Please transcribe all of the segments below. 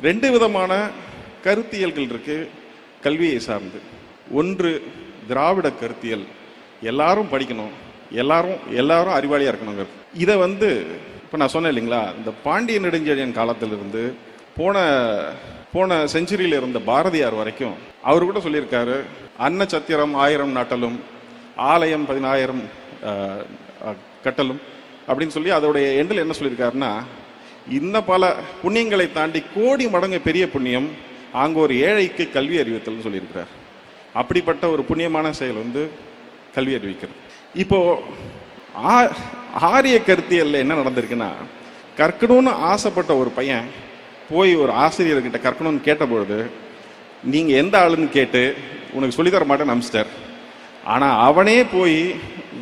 2 விதமான கருத்தியல்கள் இருக்கு கல்வியை சார்ந்து. ஒன்று திராவிட கருத்தியல், எல்லாரும் படிக்கணும், எல்லாரும் அறிவாளியா இருக்கணுங்கிறது. இதை இப்போ நான் சொன்னேன் இல்லைங்களா, இந்த பாண்டிய நெடுஞ்செழியன் காலத்திலிருந்து போன செஞ்சுரியில் இருந்த பாரதியார் வரைக்கும் அவர் கூட சொல்லியிருக்காரு, அன்ன சத்திரம் 1000 நாட்டலும் ஆலயம் 10000 கட்டலும் அப்படின்னு சொல்லி அதோடைய எண்டில் என்ன சொல்லியிருக்காருன்னா, இன்னும் பல புண்ணியங்களை தாண்டி கோடி மடங்கு பெரிய புண்ணியம் அங்கே ஒரு ஏழைக்கு கல்வி அறிவித்தல்னு சொல்லியிருக்கிறார். அப்படிப்பட்ட ஒரு புண்ணியமான செயல் கல்வி அறிவிக்கிறது. இப்போ ஆரிய கருத்தியல்ல என்ன நடந்திருக்குன்னா, கற்கணும்னு ஆசைப்பட்ட ஒரு பையன் போய் ஒரு ஆசிரியர்கிட்ட கற்கணும்னு கேட்டபொழுது, நீங்க எந்த ஆளுன்னு கேட்டு உனக்கு சொல்லித்தர மாட்டேன்னு அனுப்பிச்சிட்டார். ஆனா அவனே போய்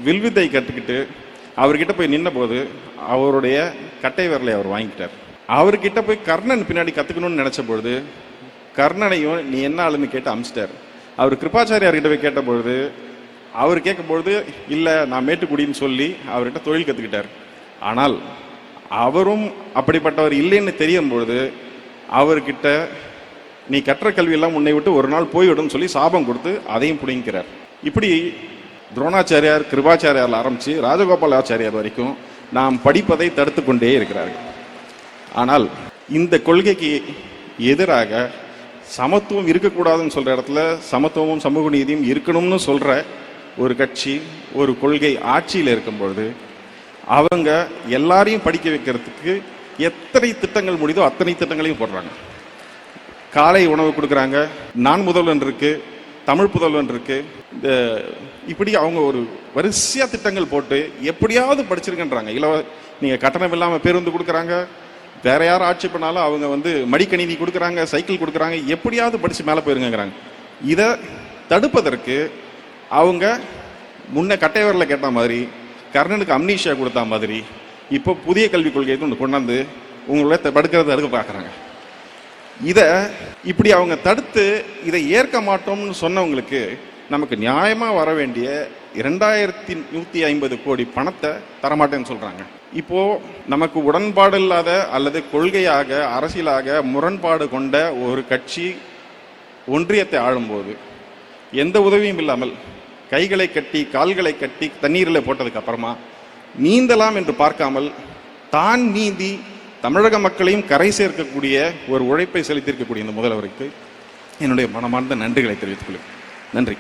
வில்வித்தை கற்றுக்கிட்டு அவர்கிட்ட போய் நின்ன போது அவருடைய கட்டை விரலை அவர் வாங்கிட்டார். அவர்கிட்ட போய் கர்ணன் பின்னாடி கத்துக்கணும்னு நினைச்ச பொழுது கர்ணனையும் நீ என்ன ஆளுன்னு கேட்டு அனுப்பிச்சிட்டார். அவர் கிருபாச்சாரியார்கிட்ட போய் கேட்ட பொழுது அவர் கேட்கும்பொழுது இல்லை நான் மேட்டுக்குடின்னு சொல்லி அவர்கிட்ட தொழில் கற்றுக்கிட்டார். ஆனால் அவரும் அப்படிப்பட்டவர் இல்லைன்னு தெரியும் பொழுது அவர்கிட்ட நீ கற்ற கல்வியெல்லாம் உன்னை விட்டு ஒரு நாள் போய்விடும் சொல்லி சாபம் கொடுத்து அதையும் பிடிங்கிறார். இப்படி துரோணாச்சாரியார் கிருபாச்சாரியார் ஆரம்பித்து ராஜகோபாலாச்சாரியார் வரைக்கும் நாம் படிப்பதை தடுத்து கொண்டே இருக்கிறார்கள். ஆனால் இந்த கொள்கைக்கு எதிராக சமத்துவம் இருக்கக்கூடாதுன்னு சொல்கிற இடத்துல சமத்துவமும் சமூக நீதியும் இருக்கணும்னு சொல்கிற ஒரு கட்சி ஒரு கொள்கை ஆட்சியில் இருக்கும்பொழுது அவங்க எல்லாரையும் படிக்க வைக்கிறதுக்கு எத்தனை திட்டங்கள் முடியுதோ அத்தனை திட்டங்களையும் போடுறாங்க. காலை உணவு கொடுக்குறாங்க, நான் முதல்வன் இருக்கு, தமிழ் புதல்வன் இருக்கு, இந்த இப்படி அவங்க ஒரு வரிசையா திட்டங்கள் போட்டு எப்படியாவது படிச்சிருக்கன்றாங்க. நீங்க கட்டணம் இல்லாமல் பேருந்து கொடுக்குறாங்க, வேற யாரும் ஆட்சி பண்ணாலும் அவங்க மடிக்கணினி கொடுக்குறாங்க, சைக்கிள் கொடுக்குறாங்க, எப்படியாவது படிச்சு மேலே போயிருங்கிறாங்க. இதை தடுப்பதற்கு அவங்க முன்ன கட்டைவரில் கேட்ட மாதிரி கர்ணனுக்கு அம்னீஷியா கொடுத்தா மாதிரி இப்போ புதிய கல்விக் கொள்கையை கொண்டாந்து உங்களோட தடுக்கிறத தடுக்க பார்க்குறாங்க. இதை இப்படி அவங்க தடுத்து இதை ஏற்க மாட்டோம்னு சொன்னவங்களுக்கு நமக்கு நியாயமாக வர வேண்டிய 2150 கோடி பணத்தை தரமாட்டேன்னு சொல்கிறாங்க. இப்போ நமக்கு உடன்பாடு இல்லாத அல்லது கொள்கையாக அரசியலாக முரண்பாடு கொண்ட ஒரு கட்சி ஒன்றியத்தை ஆளும்போது எந்த உதவியும் இல்லாமல் கைகளை கட்டி கால்களை கட்டி தண்ணீரில் போட்டதுக்கு அப்புறமா நீந்தலாம் என்று பார்க்காமல் தான் நீந்தி தமிழக மக்களையும் கரை சேர்க்கக்கூடிய ஒரு உழைப்பை செலுத்தியிருக்கக்கூடிய இந்த முதல்வருக்கு என்னுடைய மனமார்ந்த நன்றிகளை தெரிவித்துக் கொள்கிறேன். நன்றி.